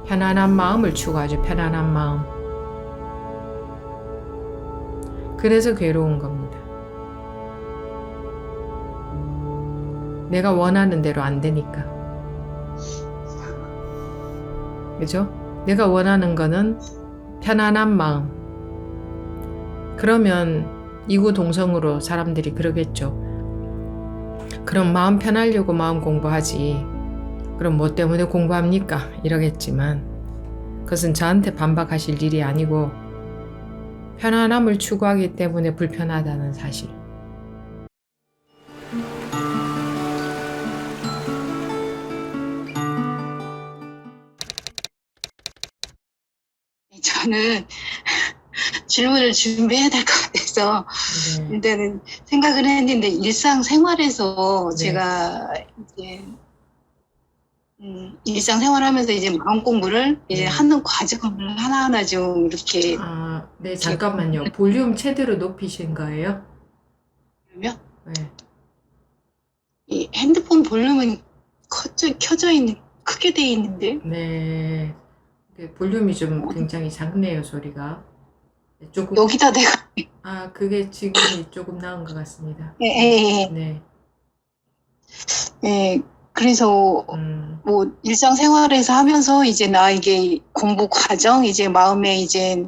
편안한 마음을 추구하죠. 편안한 마음. 그래서 괴로운 겁니다. 내가 원하는 대로 안 되니까. 그죠? 내가 원하는 거는 편안한 마음. 그러면 이구동성으로 사람들이 그러겠죠. 그럼 마음 편하려고 마음 공부하지. 그럼 뭐 때문에 공부합니까? 이러겠지만 그것은 저한테 반박하실 일이 아니고 편안함을 추구하기 때문에 불편하다는 사실. 저는 질문을 준비해야 될 것 같아서 네. 일단은 생각을 했는데 일상생활에서 네. 제가 이제 일상생활하면서 이제 마음 공부를 이제 네. 하는 과정을 하나하나 좀 이렇게 네, 잠깐만요. 볼륨 최대로 높이신 거예요? 그러면 네. 이 핸드폰 볼륨은 켜져 있는 크게 돼 있는데 네. 볼륨이 좀 굉장히 작네요, 소리가. 조금, 여기다 내가 그게 지금이 조금 나은 것 같습니다. 예, 예, 예. 네. 예, 그래서 뭐 일상생활에서 하면서 이제 나에게 공부 과정 이제 마음에 이제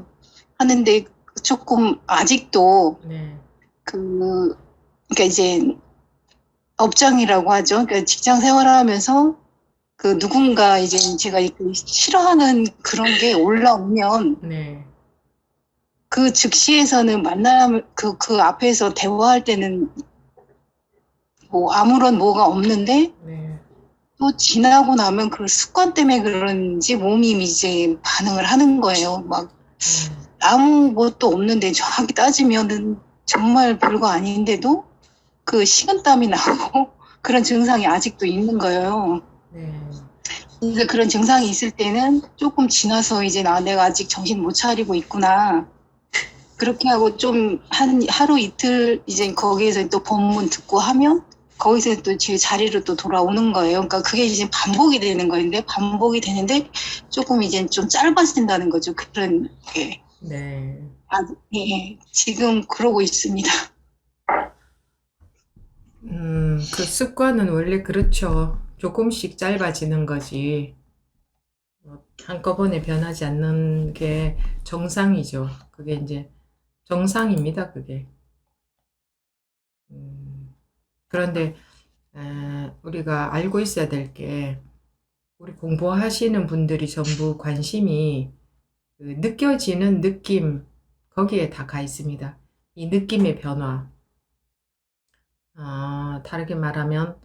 하는데 조금 아직도 네. 그러니까 이제 업장이라고 하죠. 그러니까 직장 생활하면서 그 누군가 이제 제가 그 싫어하는 그런 게 올라오면 네. 그 즉시에서는 만남 그 앞에서 대화할 때는 뭐 아무런 뭐가 없는데 네. 또 지나고 나면 그 습관 때문에 그런지 몸이 이제 반응을 하는 거예요. 막 아무 것도 없는데 정확히 따지면은 정말 별거 아닌데도 그 식은땀이 나고 그런 증상이 아직도 있는 거예요. 네. 그래서 그런 증상이 있을 때는 조금 지나서 이제 내가 아직 정신 못 차리고 있구나. 그렇게 하고 좀 하루 이틀 이제 거기에서 또 법문 듣고 하면 거기서 또 제 자리로 또 돌아오는 거예요. 그러니까 그게 이제 반복이 되는 거인데 반복이 되는데 조금 이제 좀 짧아진다는 거죠. 그런 게. 네. 예, 지금 그러고 있습니다. 그 습관은 원래 그렇죠. 조금씩 짧아지는 거지. 한꺼번에 변하지 않는 게 정상이죠. 그게 이제 정상입니다, 그게. 그런데 우리가 알고 있어야 될 게, 우리 공부하시는 분들이 전부 관심이 그 느껴지는 느낌, 거기에 다 가 있습니다. 이 느낌의 변화. 다르게 말하면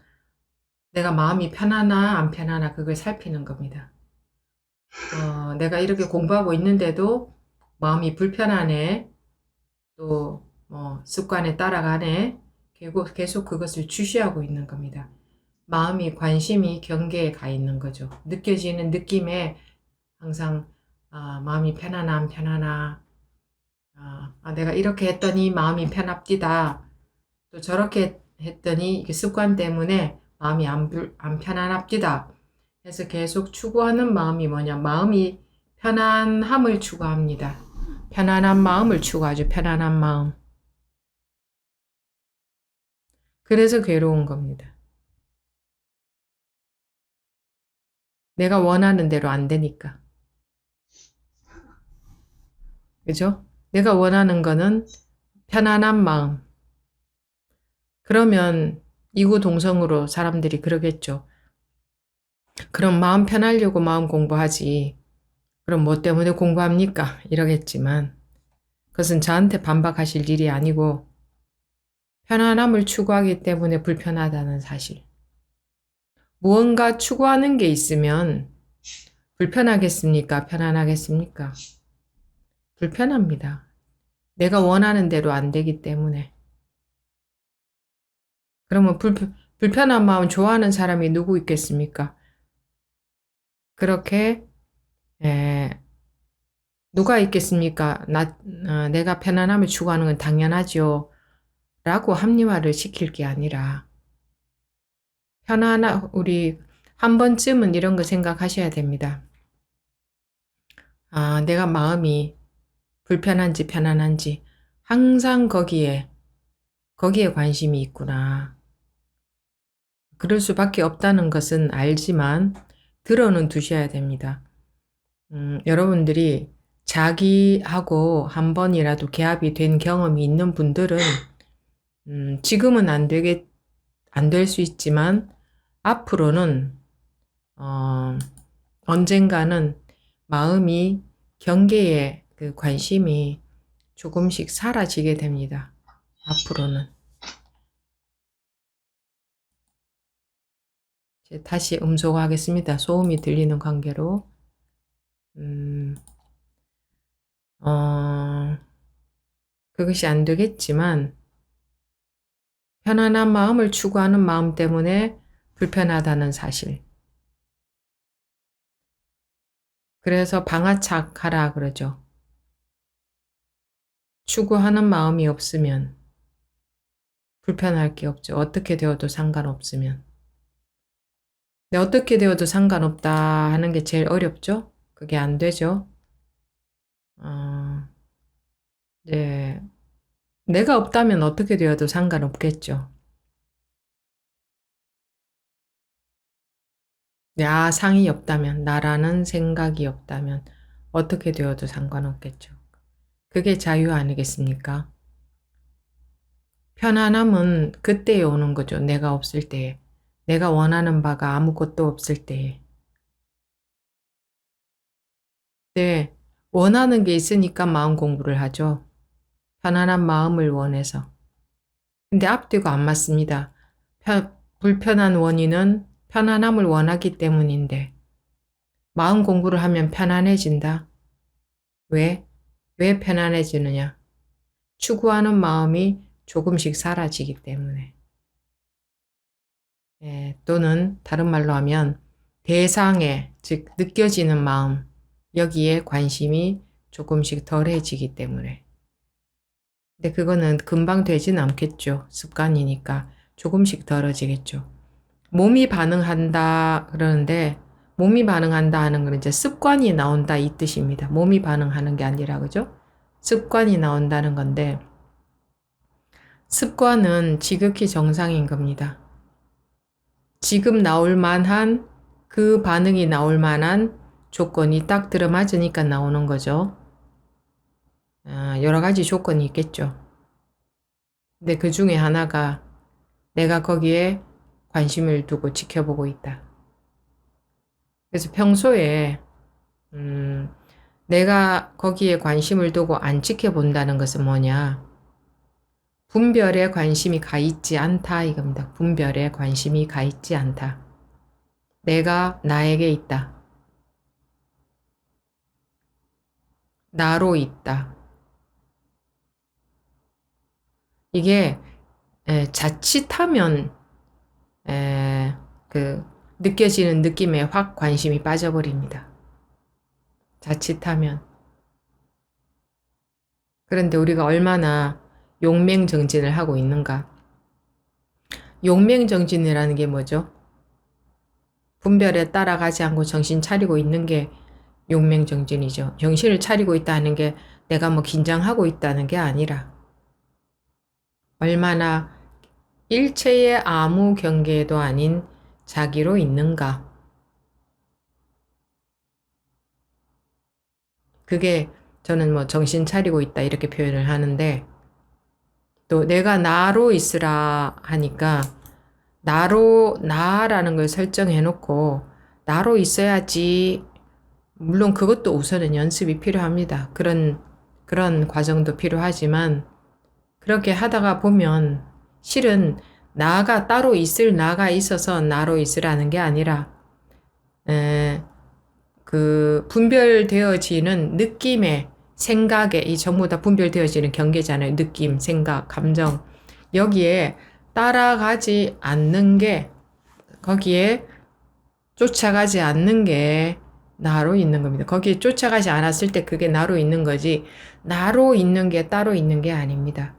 내가 마음이 편하나 안 편하나 그걸 살피는 겁니다. 내가 이렇게 공부하고 있는데도 마음이 불편하네, 또 습관에 따라가네, 계속 그것을 주시하고 있는 겁니다. 마음이 관심이 경계에 가 있는 거죠. 느껴지는 느낌에 항상 마음이 편하나 안 편하나, 내가 이렇게 했더니 마음이 편합디다, 또 저렇게 했더니 이게 습관 때문에 마음이 안 편안합디다 해서 계속 추구하는 마음이 뭐냐, 마음이 편안함을 추구합니다. 편안한 마음을 추구하죠. 편안한 마음. 그래서 괴로운 겁니다. 내가 원하는 대로 안 되니까. 그죠? 내가 원하는 거는 편안한 마음. 그러면 이구동성으로 사람들이 그러겠죠. 그럼 마음 편하려고 마음 공부하지. 그럼 뭐 때문에 공부합니까? 이러겠지만 그것은 저한테 반박하실 일이 아니고 편안함을 추구하기 때문에 불편하다는 사실. 무언가 추구하는 게 있으면 불편하겠습니까? 편안하겠습니까? 불편합니다. 내가 원하는 대로 안 되기 때문에. 그러면 불편한 마음 좋아하는 사람이 누구 있겠습니까? 그렇게 누가 있겠습니까? 내가 편안함을 추구하는 건 당연하죠. 라고 합리화를 시킬 게 아니라 우리 한 번쯤은 이런 거 생각하셔야 됩니다. 내가 마음이 불편한지 편안한지 항상 거기에 관심이 있구나. 그럴 수밖에 없다는 것은 알지만 들어는 두셔야 됩니다. 여러분들이 자기하고 한 번이라도 개합이 된 경험이 있는 분들은 지금은 안 될 수 있지만 앞으로는 언젠가는 마음이 경계에 그 관심이 조금씩 사라지게 됩니다. 앞으로는. 다시 음소거하겠습니다. 소음이 들리는 관계로. 그것이 안 되겠지만 편안한 마음을 추구하는 마음 때문에 불편하다는 사실. 그래서 방아착하라 그러죠. 추구하는 마음이 없으면 불편할 게 없죠. 어떻게 되어도 상관없으면. 근데 어떻게 되어도 상관없다 하는 게 제일 어렵죠? 그게 안 되죠. 네. 내가 없다면 어떻게 되어도 상관없겠죠. 상이 없다면, 나라는 생각이 없다면 어떻게 되어도 상관없겠죠. 그게 자유 아니겠습니까? 편안함은 그때에 오는 거죠. 내가 없을 때에. 내가 원하는 바가 아무것도 없을 때에. 네, 원하는 게 있으니까 마음 공부를 하죠. 편안한 마음을 원해서. 근데 앞뒤가 안 맞습니다. 불편한 원인은 편안함을 원하기 때문인데 마음 공부를 하면 편안해진다. 왜? 왜 편안해지느냐? 추구하는 마음이 조금씩 사라지기 때문에. 또는 다른 말로 하면 대상에, 즉 느껴지는 마음, 여기에 관심이 조금씩 덜해지기 때문에. 근데 그거는 금방 되진 않겠죠. 습관이니까 조금씩 덜어지겠죠. 몸이 반응한다 그러는데 몸이 반응한다 하는 건 이제 습관이 나온다 이 뜻입니다. 몸이 반응하는 게 아니라 그죠? 습관이 나온다는 건데 습관은 지극히 정상인 겁니다. 지금 나올 만한 그 반응이 나올 만한 조건이 딱 들어맞으니까 나오는 거죠. 여러 가지 조건이 있겠죠. 근데 그 중에 하나가 내가 거기에 관심을 두고 지켜보고 있다. 그래서 평소에 내가 거기에 관심을 두고 안 지켜본다는 것은 뭐냐? 분별에 관심이 가 있지 않다 이겁니다. 분별에 관심이 가 있지 않다. 내가 나에게 있다. 나로 있다. 이게 자칫하면 그 느껴지는 느낌에 확 관심이 빠져버립니다. 자칫하면. 그런데 우리가 얼마나 용맹정진을 하고 있는가? 용맹정진이라는 게 뭐죠? 분별에 따라가지 않고 정신 차리고 있는 게 용맹정진이죠. 정신을 차리고 있다는 게 내가 뭐 긴장하고 있다는 게 아니라 얼마나 일체의 아무 경계도 아닌 자기로 있는가. 그게 저는 뭐 정신 차리고 있다 이렇게 표현을 하는데 또 내가 나로 있으라 하니까 나라는 걸 설정해 놓고 나로 있어야지. 물론 그것도 우선은 연습이 필요합니다. 그런 과정도 필요하지만 그렇게 하다가 보면 실은 나가 따로 있을 나가 있어서 나로 있으라는 게 아니라 그 분별되어지는 느낌의 생각에 이 전부 다 분별되어지는 경계잖아요. 느낌, 생각, 감정. 여기에 따라가지 않는 게 거기에 쫓아가지 않는 게 나로 있는 겁니다. 거기에 쫓아가지 않았을 때 그게 나로 있는 거지 나로 있는 게 따로 있는 게 아닙니다.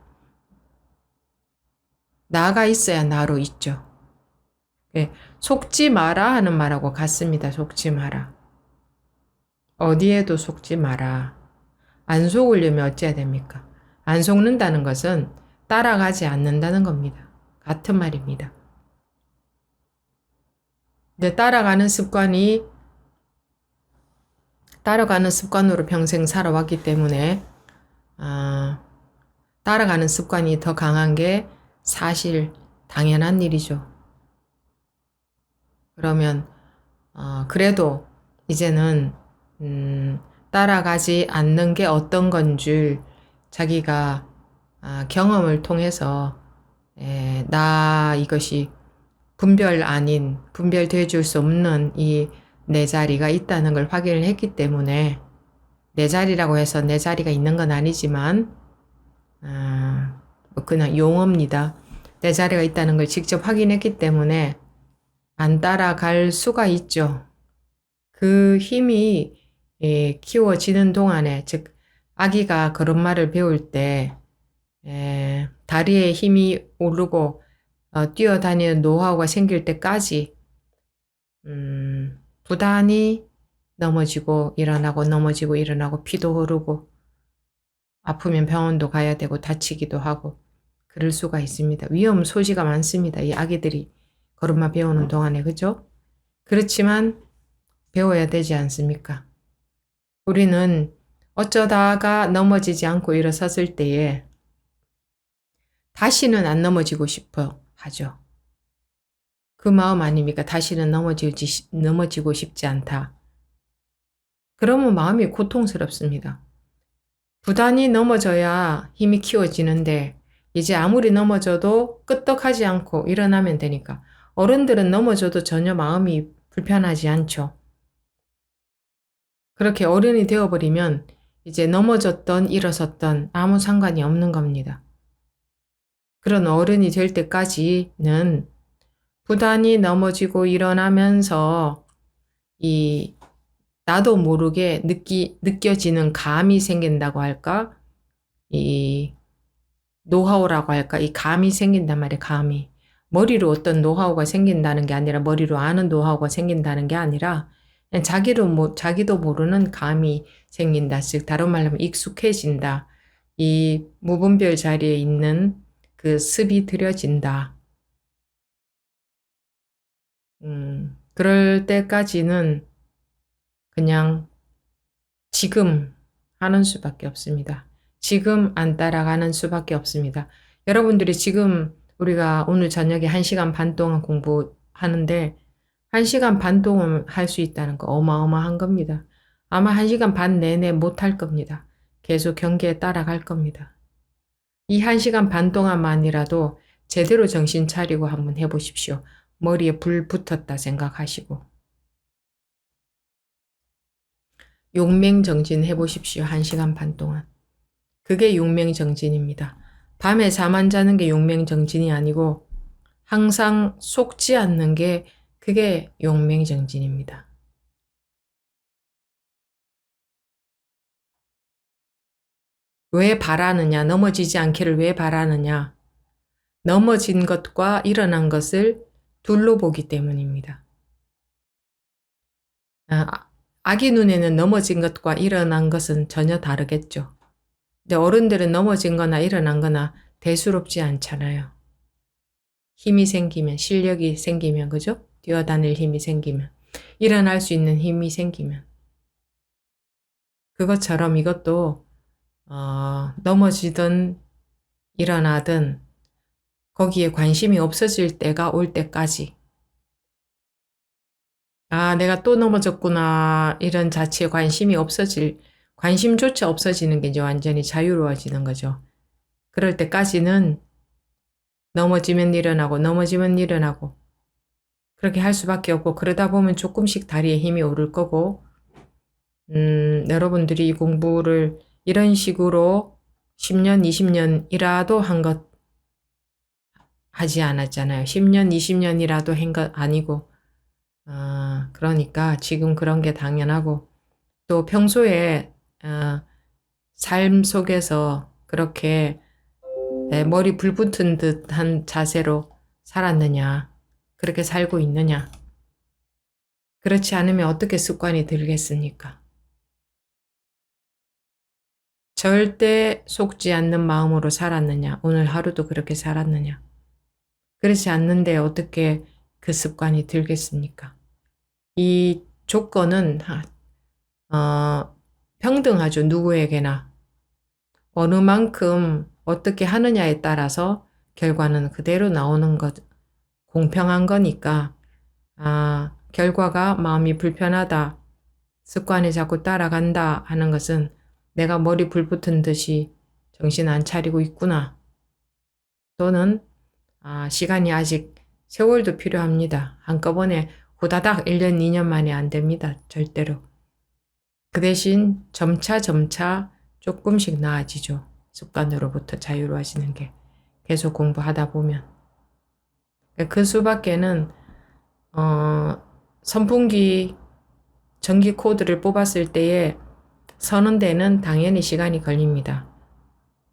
나가 있어야 나로 있죠. 속지 마라 하는 말하고 같습니다. 속지 마라. 어디에도 속지 마라. 안 속으려면 어찌해야 됩니까? 안 속는다는 것은 따라가지 않는다는 겁니다. 같은 말입니다. 근데 따라가는 습관으로 평생 살아왔기 때문에, 아, 따라가는 습관이 더 강한 게 사실 당연한 일이죠. 그러면, 그래도 이제는, 따라가지 않는 게 어떤 건 줄 자기가 경험을 통해서 나 이것이 분별돼 줄 수 없는 이 내 자리가 있다는 걸 확인을 했기 때문에 내 자리라고 해서 내 자리가 있는 건 아니지만 뭐 그냥 용어입니다. 내 자리가 있다는 걸 직접 확인했기 때문에 안 따라갈 수가 있죠. 그 힘이 키워지는 동안에 즉 아기가 걸음마를 배울 때 다리에 힘이 오르고 뛰어다니는 노하우가 생길 때까지 부단히 넘어지고 일어나고 넘어지고 일어나고 피도 흐르고 아프면 병원도 가야 되고 다치기도 하고 그럴 수가 있습니다. 위험 소지가 많습니다. 이 아기들이 걸음마 배우는 동안에 그죠? 그렇지만 배워야 되지 않습니까? 우리는 어쩌다가 넘어지지 않고 일어섰을 때에 다시는 안 넘어지고 싶어 하죠. 그 마음 아닙니까? 다시는 넘어지고 싶지 않다. 그러면 마음이 고통스럽습니다. 부단히 넘어져야 힘이 키워지는데 이제 아무리 넘어져도 끄떡하지 않고 일어나면 되니까 어른들은 넘어져도 전혀 마음이 불편하지 않죠. 그렇게 어른이 되어버리면 이제 넘어졌던 일어섰던 아무 상관이 없는 겁니다. 그런 어른이 될 때까지는 부단히 넘어지고 일어나면서 이 나도 모르게 느껴지는 감이 생긴다고 할까? 이 노하우라고 할까? 이 감이 생긴단 말이에요, 감이. 머리로 어떤 노하우가 생긴다는 게 아니라 머리로 아는 노하우가 생긴다는 게 아니라 그냥 자기도 모르는 감이 생긴다. 즉 다른 말로 하면 익숙해진다. 이 무분별 자리에 있는 그 습이 들여진다. 그럴 때까지는 그냥 지금 하는 수밖에 없습니다. 지금 안 따라가는 수밖에 없습니다. 여러분들이 지금 우리가 오늘 저녁에 1시간 반 동안 공부하는데 1시간 반 동안 할 수 있다는 거 어마어마한 겁니다. 아마 1시간 반 내내 못 할 겁니다. 계속 경계에 따라갈 겁니다. 이 1시간 반 동안만이라도 제대로 정신 차리고 한번 해보십시오. 머리에 불 붙었다 생각하시고. 용맹정진 해보십시오. 1시간 반 동안. 그게 용맹정진입니다. 밤에 잠 안 자는 게 용맹정진이 아니고 항상 속지 않는 게 그게 용맹정진입니다. 왜 바라느냐? 넘어지지 않기를 왜 바라느냐? 넘어진 것과 일어난 것을 둘로 보기 때문입니다. 아기 눈에는 넘어진 것과 일어난 것은 전혀 다르겠죠. 근데 어른들은 넘어진 거나 일어난 거나 대수롭지 않잖아요. 힘이 생기면, 실력이 생기면, 그죠? 뛰어다닐 힘이 생기면, 일어날 수 있는 힘이 생기면. 그것처럼 이것도, 넘어지든 일어나든 거기에 관심이 없어질 때가 올 때까지. 아, 내가 또 넘어졌구나. 이런 자체에 관심조차 없어지는 게 이제 완전히 자유로워지는 거죠. 그럴 때까지는 넘어지면 일어나고, 그렇게 할 수밖에 없고, 그러다 보면 조금씩 다리에 힘이 오를 거고, 여러분들이 이 공부를 이런 식으로 10년, 20년이라도 하지 않았잖아요. 10년, 20년이라도 한 것 아니고, 그러니까 지금 그런 게 당연하고, 또 평소에, 삶 속에서 그렇게 머리 불 붙은 듯한 자세로 살았느냐, 그렇게 살고 있느냐. 그렇지 않으면 어떻게 습관이 들겠습니까? 절대 속지 않는 마음으로 살았느냐? 오늘 하루도 그렇게 살았느냐? 그렇지 않는데 어떻게 그 습관이 들겠습니까? 이 조건은 평등하죠. 누구에게나. 어느 만큼 어떻게 하느냐에 따라서 결과는 그대로 나오는 것, 공평한 거니까, 결과가 마음이 불편하다, 습관에 자꾸 따라간다 하는 것은 내가 머리 불 붙은 듯이 정신 안 차리고 있구나. 또는, 시간이 아직 세월도 필요합니다. 한꺼번에 후다닥 1년, 2년 만에 안 됩니다. 절대로. 그 대신 점차 조금씩 나아지죠. 습관으로부터 자유로워지는 게. 계속 공부하다 보면. 그 수밖에는, 선풍기 전기 코드를 뽑았을 때에 서는 데는 당연히 시간이 걸립니다.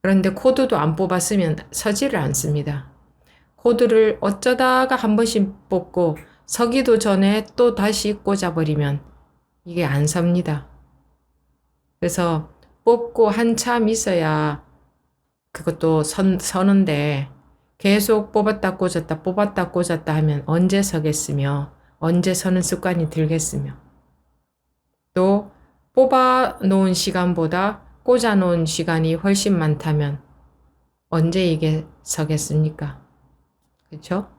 그런데 코드도 안 뽑았으면 서지를 않습니다. 코드를 어쩌다가 한 번씩 뽑고 서기도 전에 또 다시 꽂아버리면 이게 안 섭니다. 그래서 뽑고 한참 있어야 그것도 서는데 계속 뽑았다 꽂았다 하면 언제 서겠으며 언제 서는 습관이 들겠으며 또 뽑아 놓은 시간보다 꽂아 놓은 시간이 훨씬 많다면 언제 이게 서겠습니까? 그렇죠?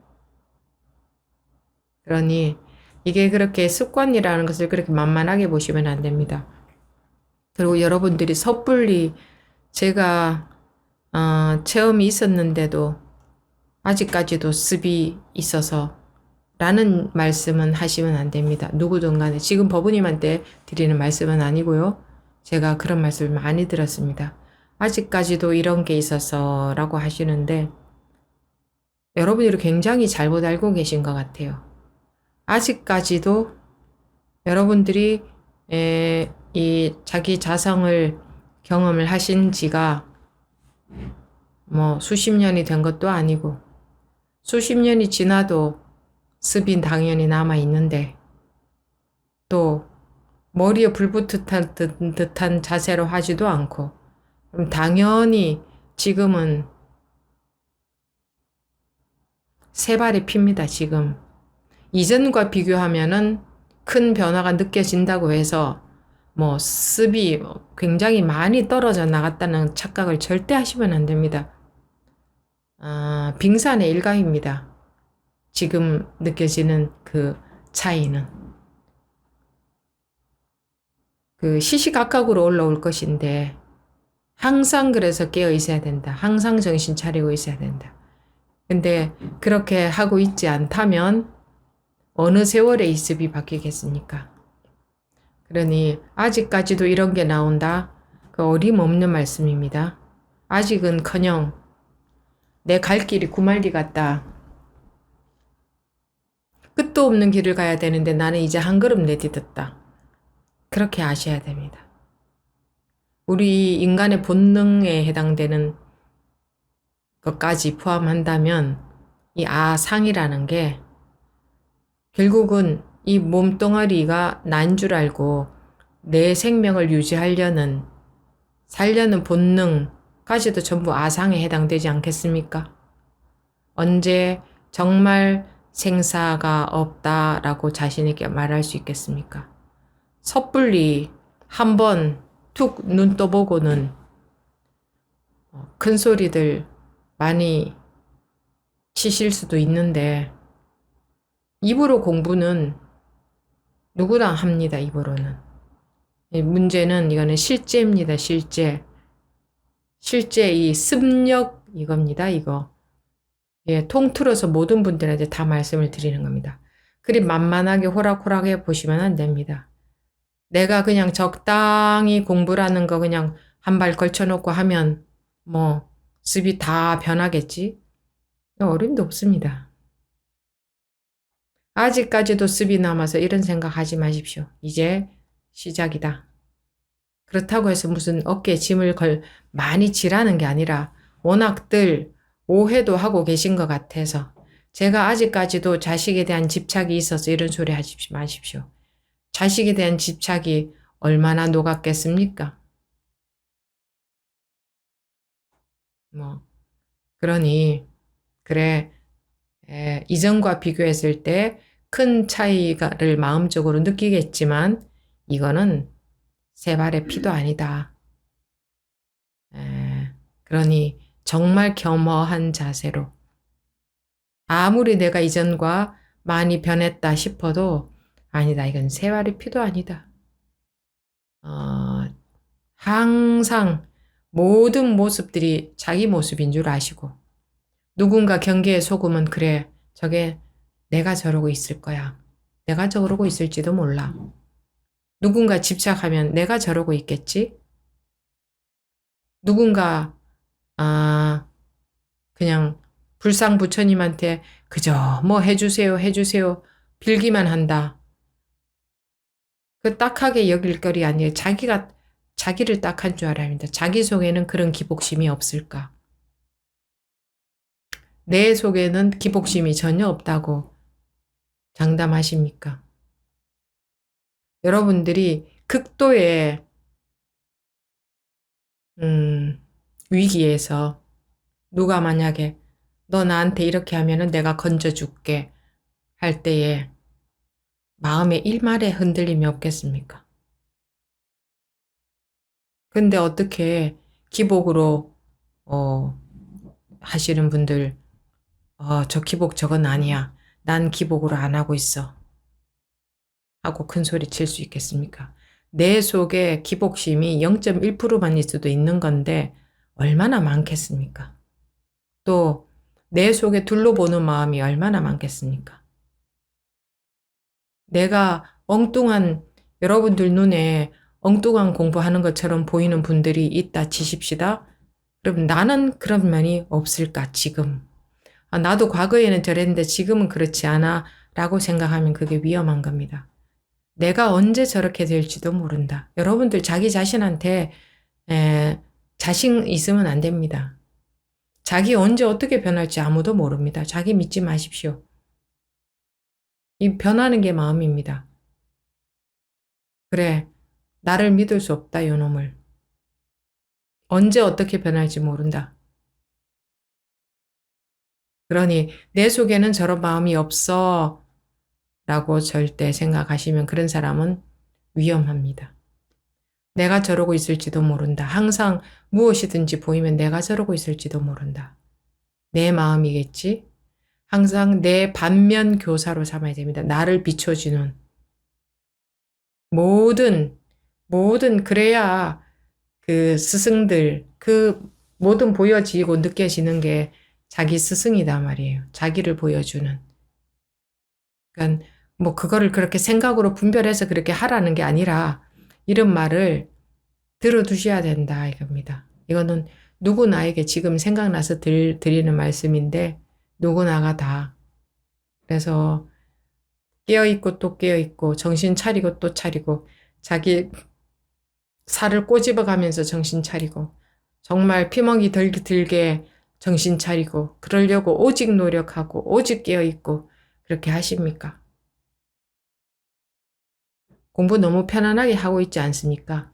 그러니 이게 그렇게 습관이라는 것을 그렇게 만만하게 보시면 안 됩니다. 그리고 여러분들이 섣불리 제가 체험이 있었는데도 아직까지도 습이 있어서 라는 말씀은 하시면 안 됩니다. 누구든 간에 지금 법우님한테 드리는 말씀은 아니고요. 제가 그런 말씀을 많이 들었습니다. 아직까지도 이런 게 있어서 라고 하시는데 여러분들이 굉장히 잘못 알고 계신 것 같아요. 아직까지도 여러분들이 이 자기 자성을 경험을 하신 지가 뭐 수십 년이 된 것도 아니고 수십 년이 지나도 습이 당연히 남아 있는데 또 머리에 불 붙은 듯한 자세로 하지도 않고 그럼 당연히 지금은 세 발이 핍니다. 지금 이전과 비교하면은 큰 변화가 느껴진다고 해서 뭐 습이 굉장히 많이 떨어져 나갔다는 착각을 절대 하시면 안 됩니다. 빙산의 일각입니다. 지금 느껴지는 그 차이는 그 시시각각으로 올라올 것인데 항상 그래서 깨어 있어야 된다. 항상 정신 차리고 있어야 된다. 근데 그렇게 하고 있지 않다면 어느 세월에 이 습이 바뀌겠습니까? 그러니 아직까지도 이런 게 나온다. 그 어림없는 말씀입니다. 아직은커녕 내 갈 길이 구말리 같다. 끝도 없는 길을 가야 되는데 나는 이제 한 걸음 내디뎠다. 그렇게 아셔야 됩니다. 우리 인간의 본능에 해당되는 것까지 포함한다면 이 아상이라는 게 결국은 이 몸뚱아리가 난 줄 알고 내 생명을 유지하려는 살려는 본능까지도 전부 아상에 해당되지 않겠습니까? 언제 정말 생사가 없다라고 자신에게 말할 수 있겠습니까? 섣불리 한번 툭 눈 떠보고는 큰 소리들 많이 치실 수도 있는데 입으로 공부는 누구나 합니다. 입으로는. 문제는 이거는 실제입니다. 실제 이 습력 이겁니다. 이거. 예, 통틀어서 모든 분들한테 다 말씀을 드리는 겁니다. 그리 만만하게 호락호락해 보시면 안 됩니다. 내가 그냥 적당히 공부라는 거 그냥 한 발 걸쳐놓고 하면 뭐 습이 다 변하겠지? 어림도 없습니다. 아직까지도 습이 남아서 이런 생각하지 마십시오. 이제 시작이다. 그렇다고 해서 무슨 어깨에 짐을 많이 지라는 게 아니라 워낙들 오해도 하고 계신 것 같아서 제가 아직까지도 자식에 대한 집착이 있어서 이런 소리 하지 마십시오. 자식에 대한 집착이 얼마나 녹았겠습니까? 뭐, 그러니, 그래, 이전과 비교했을 때 큰 차이를 마음적으로 느끼겠지만, 이거는 세 발의 피도 아니다. 그러니, 정말 겸허한 자세로, 아무리 내가 이전과 많이 변했다 싶어도, 아니다, 이건 세 발의 피도 아니다. 항상 모든 모습들이 자기 모습인 줄 아시고, 누군가 경계에 속으면 그래, 저게 내가 저러고 있을 거야. 내가 저러고 있을지도 몰라. 누군가 집착하면 내가 저러고 있겠지? 누군가, 아, 그냥 불상 부처님한테 그저 뭐 해주세요, 해주세요, 빌기만 한다. 그 딱하게 여길 거리 아니에요. 자기를 딱한 줄 알아야 합니다. 자기 속에는 그런 기복심이 없을까? 내 속에는 기복심이 전혀 없다고 장담하십니까? 여러분들이 극도의 위기에서 누가 만약에 너 나한테 이렇게 하면은 내가 건져줄게 할 때에 마음에 일말의 흔들림이 없겠습니까? 근데 어떻게 기복으로 하시는 분들 저 기복 저건 아니야. 난 기복으로 안 하고 있어. 하고 큰 소리 칠 수 있겠습니까? 내 속에 기복심이 0.1%만일 수도 있는 건데 얼마나 많겠습니까? 또 내 속에 둘러보는 마음이 얼마나 많겠습니까? 내가 여러분들 눈에 엉뚱한 공부하는 것처럼 보이는 분들이 있다 치십시다. 그럼 나는 그런 면이 없을까, 지금? 나도 과거에는 저랬는데 지금은 그렇지 않아. 라고 생각하면 그게 위험한 겁니다. 내가 언제 저렇게 될지도 모른다. 여러분들 자기 자신한테 자신 있으면 안 됩니다. 자기 언제 어떻게 변할지 아무도 모릅니다. 자기 믿지 마십시오. 이 변하는 게 마음입니다. 그래, 나를 믿을 수 없다, 요놈을. 언제 어떻게 변할지 모른다. 그러니 내 속에는 저런 마음이 없어 라고 절대 생각하시면 그런 사람은 위험합니다. 내가 저러고 있을지도 모른다. 항상 무엇이든지 보이면 내가 저러고 있을지도 모른다. 내 마음이겠지? 항상 내 반면 교사로 삼아야 됩니다. 나를 비춰주는 그래야 그 스승들, 그 모든 보여지고 느껴지는 게 자기 스승이다 말이에요. 자기를 보여주는. 그러니까 뭐 그거를 그렇게 생각으로 분별해서 그렇게 하라는 게 아니라 이런 말을 들어두셔야 된다 이겁니다. 이거는 누구나에게 지금 생각나서 드리는 말씀인데 누구나가 다. 그래서 깨어있고 또 깨어있고 정신 차리고 또 차리고 자기 살을 꼬집어 가면서 정신 차리고 정말 피멍이 들게 정신 차리고 그러려고 오직 노력하고 오직 깨어있고 그렇게 하십니까? 공부 너무 편안하게 하고 있지 않습니까?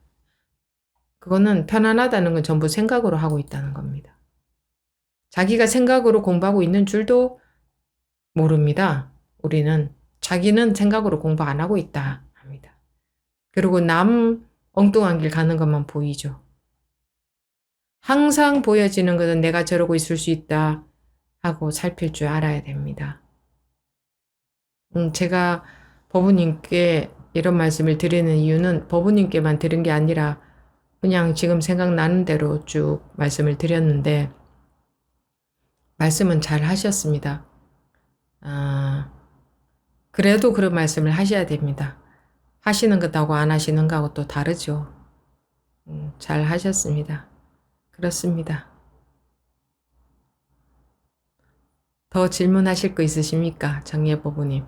그거는 편안하다는 건 전부 생각으로 하고 있다는 겁니다. 자기가 생각으로 공부하고 있는 줄도 모릅니다. 우리는 자기는 생각으로 공부 안 하고 있다 합니다. 그리고 남 엉뚱한 길 가는 것만 보이죠. 항상 보여지는 것은 내가 저러고 있을 수 있다 하고 살필 줄 알아야 됩니다. 제가 법부님께 이런 말씀을 드리는 이유는 법부님께만 들은 게 아니라 그냥 지금 생각나는 대로 쭉 말씀을 드렸는데 말씀은 잘 하셨습니다. 그래도 그런 말씀을 하셔야 됩니다. 하시는 것하고 안 하시는 거하고 또 다르죠. 잘 하셨습니다. 그렇습니다. 더 질문하실 거 있으십니까? 정예보부님.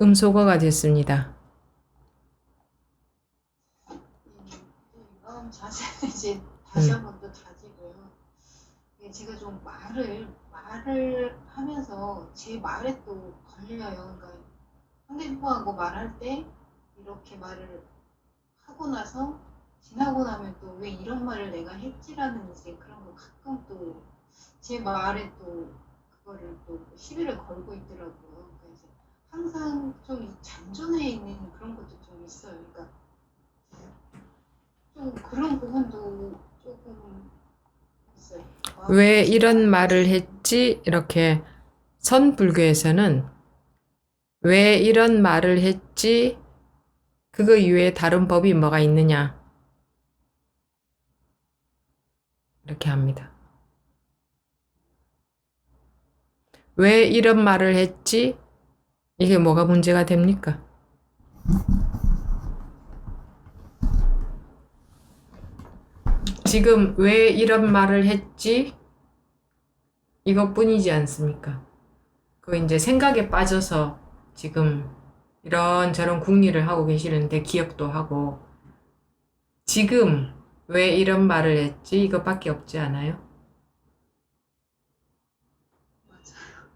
음소거가 됐습니다. 마음 자세 이제 다시 한번 또 다지고요. 제가 좀 말을 하면서 제 말에 또 걸려요. 그러니까 상대방하고 말할 때 이렇게 말을 하고 나서 지나고 나면 또 왜 이런 말을 내가 했지라는 이제 그런 거 가끔 또 제 말에 또 그거를 또 시비를 걸고 있더라고요. 그러니까 이제 항상 좀 잔존해 있는 그런 것도 좀 있어요. 그러니까 좀 그런 부분도 조금 있어요. 왜 이런 말을 했지? 이렇게 선불교에서는 왜 이런 말을 했지? 그거 이외에 다른 법이 뭐가 있느냐? 이렇게 합니다. 왜 이런 말을 했지? 이게 뭐가 문제가 됩니까? 지금 왜 이런 말을 했지? 이것뿐이지 않습니까? 그 이제 생각에 빠져서 지금 이런저런 궁리를 하고 계시는데 기억도 하고 지금 왜 이런 말을 했지? 이것밖에 없지 않아요? 맞아요.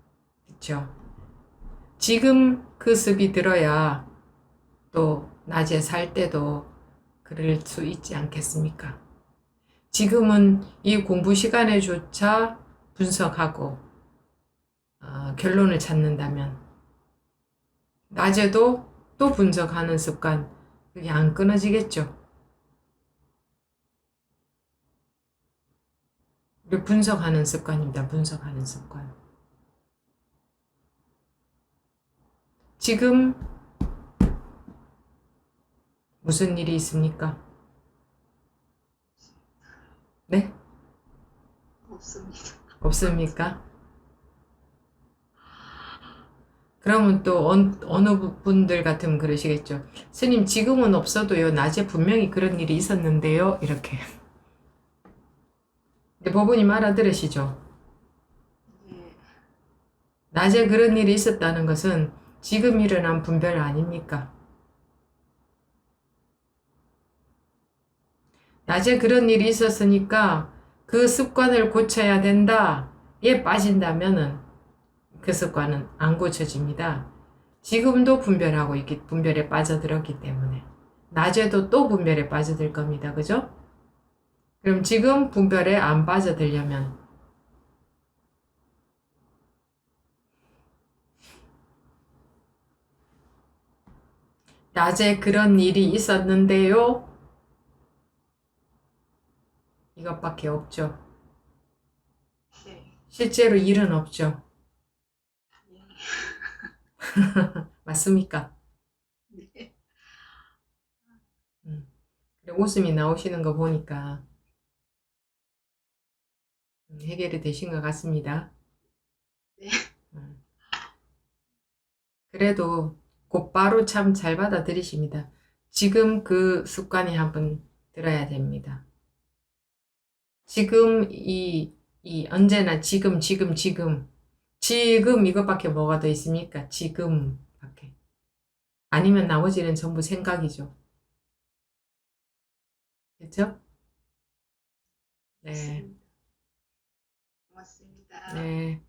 그쵸? 지금 그 습이 들어야 또 낮에 살 때도 그럴 수 있지 않겠습니까? 지금은 이 공부 시간에조차 분석하고 결론을 찾는다면 낮에도 또 분석하는 습관 그게 안 끊어지겠죠. 이게 분석하는 습관입니다. 분석하는 습관. 지금 무슨 일이 있습니까? 네? 없습니다. 없습니까? 그러면 또 어느 분들 같으면 그러시겠죠. 스님, 지금은 없어도요, 낮에 분명히 그런 일이 있었는데요, 이렇게. 근데 법원님 알아들으시죠? 네. 낮에 그런 일이 있었다는 것은 지금 일어난 분별 아닙니까? 낮에 그런 일이 있었으니까 그 습관을 고쳐야 된다. 에 빠진다면은 그 습관은 안 고쳐집니다. 지금도 분별에 빠져들었기 때문에. 낮에도 또 분별에 빠져들 겁니다. 그죠? 그럼 지금 분별에 안 빠져들려면 낮에 그런 일이 있었는데요. 이것밖에 없죠. 네. 실제로 일은 없죠. 네. 맞습니까? 네. 음. 그래, 웃음이 나오시는 거 보니까 해결이 되신 것 같습니다. 네. 음. 그래도 곧바로 참 잘 받아들이십니다. 지금 그 습관이 한번 들어야 됩니다. 지금 언제나 지금 이것밖에 뭐가 더 있습니까? 지금밖에. 아니면 나머지는 전부 생각이죠. 그렇죠? 네. 맞습니다. 고맙습니다. 네.